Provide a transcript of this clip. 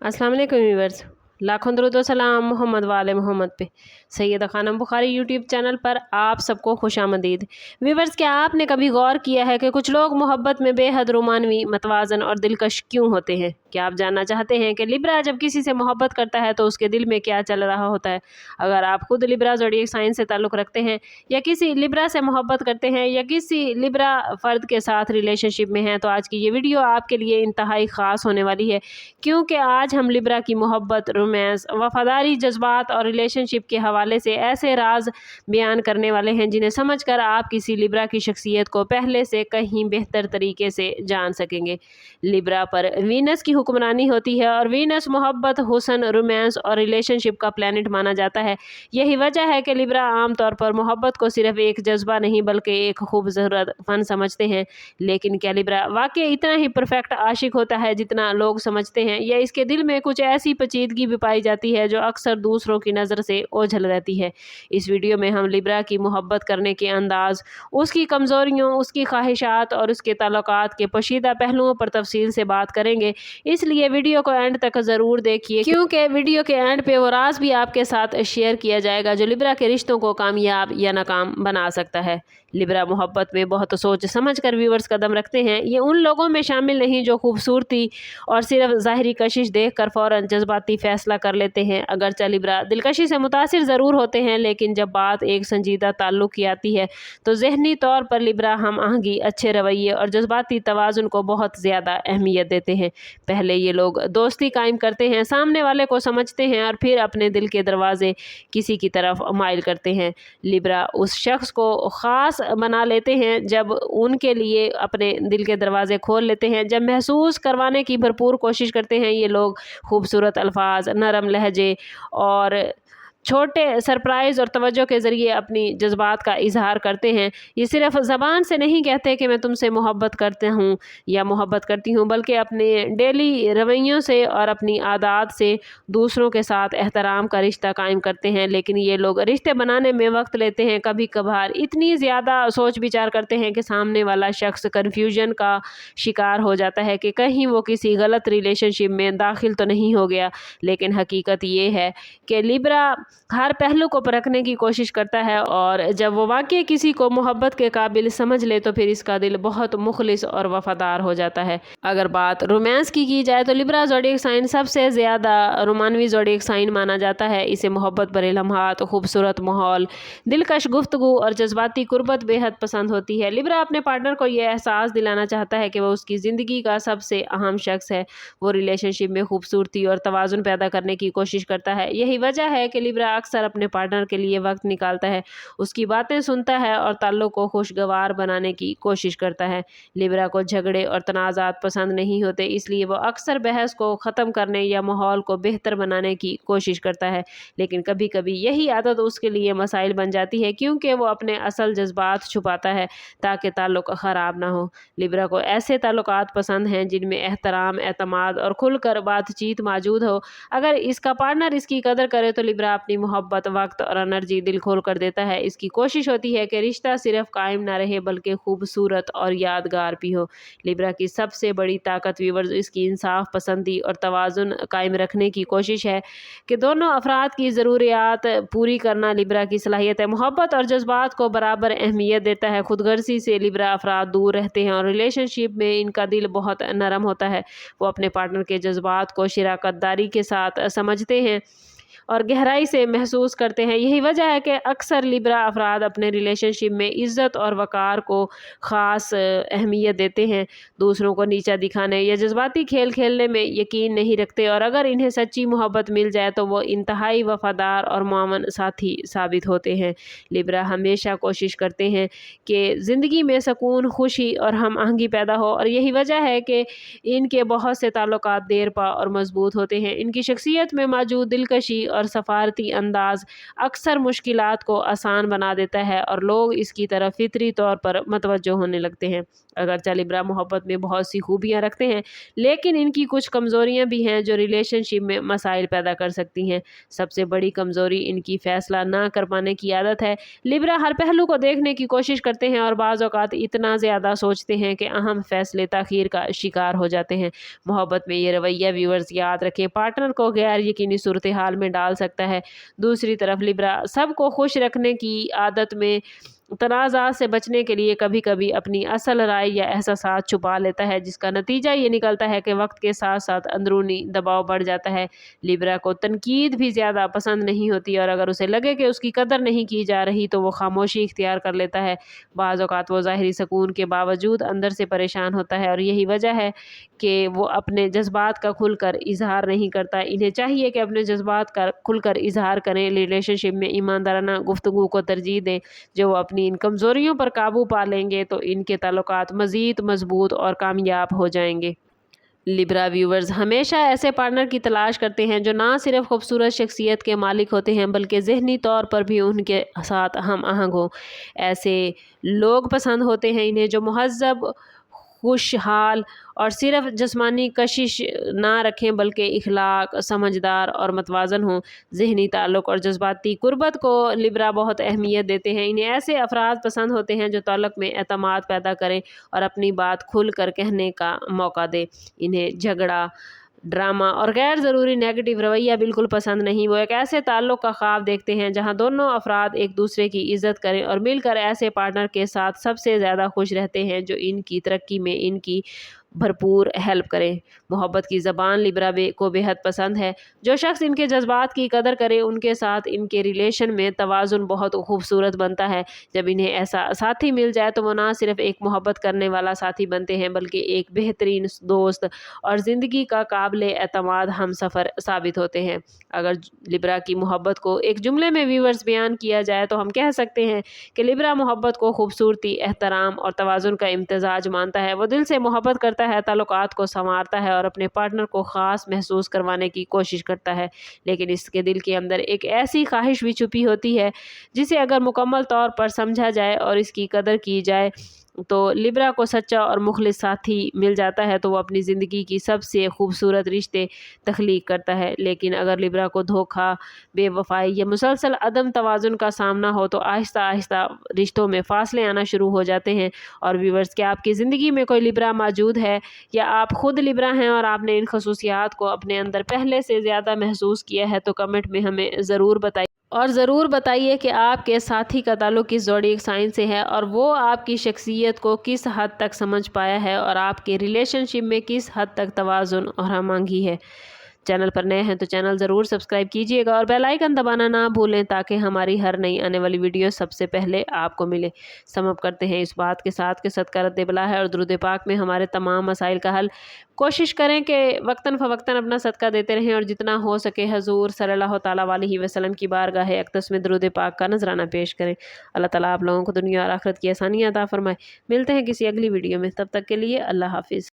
अस्सलाम वालेकुम व्यूअर्स, लाखों दरूद व सलाम मोहम्मद वाले मोहम्मद पे। सैयदा खानम बुखारी यूट्यूब चैनल पर आप सबको खुशामदीद। व्यूअर्स, क्या आपने कभी गौर किया है कि कुछ लोग मोहब्बत में बेहद रोमानवी, मतवाज़न और दिलकश क्यों होते हैं? क्या आप जानना चाहते हैं कि लिब्रा जब किसी से मोहब्बत करता है तो उसके दिल में क्या चल रहा होता है? अगर आप खुद लिब्रा ज़ोडिएक साइन से ताल्लुक़ रखते हैं या किसी लिब्रा से मोहब्बत करते हैं या किसी लिब्रा फ़र्द के साथ रिलेशनशिप में हैं, तो आज की ये वीडियो आपके लिए इंतहाई ख़ास होने वाली है, क्योंकि आज हम लिब्रा की मोहब्बत, रोमांस, वफ़ादारी, जज्बात और रिलेशनशिप के हवाले से ऐसे राज बयान करने वाले हैं जिन्हें समझकर आप किसी लिब्रा की शख्सियत को पहले से कहीं बेहतर तरीके से जान सकेंगे। लिब्रा पर वीनस की हुक्मरानी होती है और वीनस मोहब्बत, हुस्न, रोमांस और रिलेशनशिप का प्लैनेट माना जाता है। यही वजह है कि लिब्रा आमतौर पर मोहब्बत को सिर्फ एक जज्बा नहीं बल्कि एक खूबसूरत फ़न समझते हैं। लेकिन क्या लिब्रा वाकई इतना ही परफेक्ट आशिक होता है जितना लोग समझते हैं, या इसके दिल में कुछ ऐसी पेचीदगी भी पाई जाती है जो अक्सर दूसरों की नज़र से ओझल रहती है? इस वीडियो में हम लिब्रा की मोहब्बत करने के अंदाज़, उसकी कमज़ोरियों, उसकी ख्वाहिशात और उसके ताल्लुकात के पोशीदा पहलुओं पर तफसील से बात करेंगे। इसलिए वीडियो को एंड तक ज़रूर देखिए, क्योंकि वीडियो के एंड पे वो राज भी आपके साथ शेयर किया जाएगा जो लिब्रा के रिश्तों को कामयाब या नाकाम बना सकता है। लिब्रा मोहब्बत में बहुत सोच समझ कर व्यूअर्स कदम रखते हैं। ये उन लोगों में शामिल नहीं जो खूबसूरती और सिर्फ ज़ाहिरी कशिश देख कर फ़ौरन जज्बाती फ़ैसला कर लेते हैं। अगरचे लिब्रा दिलकशी से मुतासिर ज़रूर होते हैं, लेकिन जब बात एक संजीदा ताल्लुक़ की आती है तो ज़हनी तौर पर लिब्रा हम आहंगी, अच्छे रवैये और जज्बाती तवाज़ुन को बहुत ज़्यादा अहमियत देते हैं। पहले ये लोग दोस्ती कायम करते हैं, सामने वाले को समझते हैं और फिर अपने दिल के दरवाजे किसी की तरफ माइल करते हैं। लिब्रा उस शख्स को ख़ास बना लेते हैं जब उनके लिए अपने दिल के दरवाजे खोल लेते हैं, जब महसूस करवाने की भरपूर कोशिश करते हैं। ये लोग खूबसूरत अल्फाज, नरम लहजे और छोटे सरप्राइज़ और तवज्जो के ज़रिए अपनी जज्बात का इजहार करते हैं। ये सिर्फ ज़बान से नहीं कहते कि मैं तुमसे मोहब्बत करता हूँ या मोहब्बत करती हूँ, बल्कि अपने डेली रवैयों से और अपनी आदत से दूसरों के साथ एहतराम का रिश्ता कायम करते हैं। लेकिन ये लोग रिश्ते बनाने में वक्त लेते हैं, कभी कभार इतनी ज़्यादा सोच विचार करते हैं कि सामने वाला शख्स कन्फ्यूजन का शिकार हो जाता है कि कहीं वो किसी गलत रिलेशनशिप में दाखिल तो नहीं हो गया। लेकिन हकीकत ये है कि लिब्रा हर पहलू को परखने की कोशिश करता है, और जब वो वाकई किसी को मोहब्बत के काबिल समझ ले तो फिर इसका दिल बहुत मुखलिस और वफादार हो जाता है। अगर बात रोमांस की जाए तो लिब्रा ज़ोडिएक साइन सबसे ज़्यादा रोमानवी ज़ोडिएक साइन माना जाता है। इसे मोहब्बत भरे लम्हात, खूबसूरत माहौल, दिलकश गुफ्तगू और जज्बाती कुर्बत बेहद पसंद होती है। लिब्रा अपने पार्टनर को यह एहसास दिलाना चाहता है कि वो उसकी ज़िंदगी का सबसे अहम शख्स है। वो रिलेशनशिप में खूबसूरती और तवाज़ुन पैदा करने की कोशिश करता है। यही वजह है कि लिब्रा अक्सर अपने पार्टनर के लिए वक्त निकालता है, उसकी बातें सुनता है और ताल्लुक़ को खुशगवार बनाने की कोशिश करता है। लिब्रा को झगड़े और तनाज़ात पसंद नहीं होते, इसलिए वो अक्सर बहस को ख़त्म करने या माहौल को बेहतर बनाने की कोशिश करता है। लेकिन कभी कभी यही आदत उसके लिए मसाइल बन जाती है, क्योंकि वो अपने असल जज्बात छुपाता है ताकि ताल्लुक़ ख़राब ना हो। लिब्रा को ऐसे ताल्लुकात पसंद हैं जिनमें एहतराम, एतमाद और खुलकर बातचीत मौजूद हो। अगर इसका पार्टनर इसकी कदर करे तो लिब्रा अपनी मोहब्बत, वक्त और एनर्जी दिल खोल कर देता है। इसकी कोशिश होती है कि रिश्ता सिर्फ कायम ना रहे बल्कि खूबसूरत और यादगार भी हो। लिब्रा की सबसे बड़ी ताकत व्यूअर्स इसकी इंसाफ पसंदी और तवाज़ुन कायम रखने की कोशिश है कि दोनों अफराद की ज़रूरियात पूरी करना लिब्रा की सलाहियत है। मोहब्बत और जज्बात को बराबर अहमियत देता है। खुदगर्जी से लिब्रा अफराद दूर रहते हैं और रिलेशनशिप में इनका दिल बहुत नरम होता है। वो अपने पार्टनर के जज्बात को शराकतदारी के साथ समझते हैं और गहराई से महसूस करते हैं। यही वजह है कि अक्सर लिब्रा अफराद अपने रिलेशनशिप में इज़्ज़त और वक़ार को ख़ास अहमियत देते हैं, दूसरों को नीचा दिखाने या जज्बाती खेल खेलने में यकीन नहीं रखते, और अगर इन्हें सच्ची मोहब्बत मिल जाए तो वो इंतहाई वफ़ादार और मुआवन साथी साबित होते हैं। लिब्रा हमेशा कोशिश करते हैं कि ज़िंदगी में सुकून, खुशी और हम आहंगी पैदा हो, और यही वजह है कि इनके बहुत से ताल्लुकात देर पा और मजबूत होते हैं। इनकी शख्सियत में मौजूद दिलकशी और اور سفارتی انداز اکثر مشکلات کو آسان بنا دیتا ہے اور لوگ اس کی طرف فطری طور پر متوجہ ہونے لگتے ہیں۔ اگرچہ لبرا محبت میں بہت سی خوبیاں رکھتے ہیں، لیکن ان کی کچھ کمزوریاں بھی ہیں جو ریلیشن شپ میں مسائل پیدا کر سکتی ہیں۔ سب سے بڑی کمزوری ان کی فیصلہ نہ کر پانے کی عادت ہے۔ لبرا ہر پہلو کو دیکھنے کی کوشش کرتے ہیں اور بعض اوقات اتنا زیادہ سوچتے ہیں کہ اہم فیصلے تاخیر کا شکار ہو جاتے ہیں۔ محبت میں یہ رویہ ویورز یاد رکھیں پارٹنر کو غیر یقینی صورتحال میں ڈال سکتا ہے۔ دوسری طرف لبرا سب کو خوش رکھنے کی عادت میں تنازعات سے بچنے کے لیے کبھی کبھی اپنی اصل رائے یا احساسات چھپا لیتا ہے، جس کا نتیجہ یہ نکلتا ہے کہ وقت کے ساتھ ساتھ اندرونی دباؤ بڑھ جاتا ہے۔ لبرا کو تنقید بھی زیادہ پسند نہیں ہوتی اور اگر اسے لگے کہ اس کی قدر نہیں کی جا رہی تو وہ خاموشی اختیار کر لیتا ہے۔ بعض اوقات وہ ظاہری سکون کے باوجود اندر سے پریشان ہوتا ہے اور یہی وجہ ہے کہ وہ اپنے جذبات کا کھل کر اظہار نہیں کرتا۔ انہیں چاہیے کہ اپنے جذبات کا کھل کر اظہار کریں، ریلیشن شپ میں ایماندارانہ گفتگو کو ترجیح دیں۔ جو وہ اپنی ان کمزوریوں پر قابو پا لیں گے تو ان کے تعلقات مزید مضبوط اور کامیاب ہو جائیں گے۔ لبرا ویورز ہمیشہ ایسے پارٹنر کی تلاش کرتے ہیں جو نہ صرف خوبصورت شخصیت کے مالک ہوتے ہیں بلکہ ذہنی طور پر بھی ان کے ساتھ ہم آہنگ ہوں۔ ایسے لوگ پسند ہوتے ہیں انہیں جو مہذب، خوشحال اور صرف جسمانی کشش نہ رکھیں بلکہ اخلاق، سمجھدار اور متوازن ہوں۔ ذہنی تعلق اور جذباتی قربت کو لبرا بہت اہمیت دیتے ہیں۔ انہیں ایسے افراد پسند ہوتے ہیں جو تعلق میں اعتماد پیدا کریں اور اپنی بات کھل کر کہنے کا موقع دیں۔ انہیں جھگڑا، ڈرامہ اور غیر ضروری نیگیٹو رویہ بالکل پسند نہیں۔ وہ ایک ایسے تعلق کا خواب دیکھتے ہیں جہاں دونوں افراد ایک دوسرے کی عزت کریں اور مل کر ایسے پارٹنر کے ساتھ سب سے زیادہ خوش رہتے ہیں جو ان کی ترقی میں ان کی بھرپور ہیلپ کریں۔ محبت کی زبان لبرا کو بے حد پسند ہے۔ جو شخص ان کے جذبات کی قدر کرے ان کے ساتھ ان کے ریلیشن میں توازن بہت خوبصورت بنتا ہے۔ جب انہیں ایسا ساتھی مل جائے تو وہ نہ صرف ایک محبت کرنے والا ساتھی بنتے ہیں بلکہ ایک بہترین دوست اور زندگی کا قابل اعتماد ہم سفر ثابت ہوتے ہیں۔ اگر لبرا کی محبت کو ایک جملے میں ویورز بیان کیا جائے تو ہم کہہ سکتے ہیں کہ لبرا محبت کو خوبصورتی، احترام اور توازن کا امتزاج مانتا ہے۔ وہ دل سے محبت کرتا ہے، تعلقات کو سنوارتا ہے اور اپنے پارٹنر کو خاص محسوس کروانے کی کوشش کرتا ہے، لیکن اس کے دل کے اندر ایک ایسی خواہش بھی چھپی ہوتی ہے جسے اگر مکمل طور پر سمجھا جائے اور اس کی قدر کی جائے تو لبرا کو سچا اور مخلص ساتھی مل جاتا ہے تو وہ اپنی زندگی کی سب سے خوبصورت رشتے تخلیق کرتا ہے۔ لیکن اگر لبرا کو دھوکہ، بے وفائی یا مسلسل عدم توازن کا سامنا ہو تو آہستہ آہستہ رشتوں میں فاصلے آنا شروع ہو جاتے ہیں۔ اور ویورز، کیا آپ کی زندگی میں کوئی لبرا موجود ہے یا آپ خود لبرا ہیں اور آپ نے ان خصوصیات کو اپنے اندر پہلے سے زیادہ محسوس کیا ہے تو کمنٹ میں ہمیں ضرور بتائیے اور ضرور بتائیے کہ آپ کے ساتھی کا تعلق کس زوڈیک سائن سے ہے اور وہ آپ کی شخصیت کو کس حد تک سمجھ پایا ہے اور آپ کے ریلیشن شپ میں کس حد تک توازن اور ہم آہنگی ہے۔ چینل پر نئے ہیں تو چینل ضرور سبسکرائب کیجیے گا اور بیل آئیکن دبانا نہ بھولیں تاکہ ہماری ہر نئی آنے والی ویڈیو سب سے پہلے آپ کو ملے۔ سم اپ کرتے ہیں اس بات کے ساتھ کہ صدقہ رد بلا ہے اور درود پاک میں ہمارے تمام مسائل کا حل۔ کوشش کریں کہ وقتاً فوقتاً اپنا صدقہ دیتے رہیں اور جتنا ہو سکے حضور صلی اللہ تعالیٰ علیہ وسلم کی بارگاہ اقدس میں درود پاک کا نذرانہ پیش کریں۔ اللہ تعالیٰ آپ لوگوں کو دنیا اور آخرت کی آسانیاں عطا فرمائے۔ ملتے ہیں کسی اگلی ویڈیو میں، تب تک کے لیے اللہ حافظ۔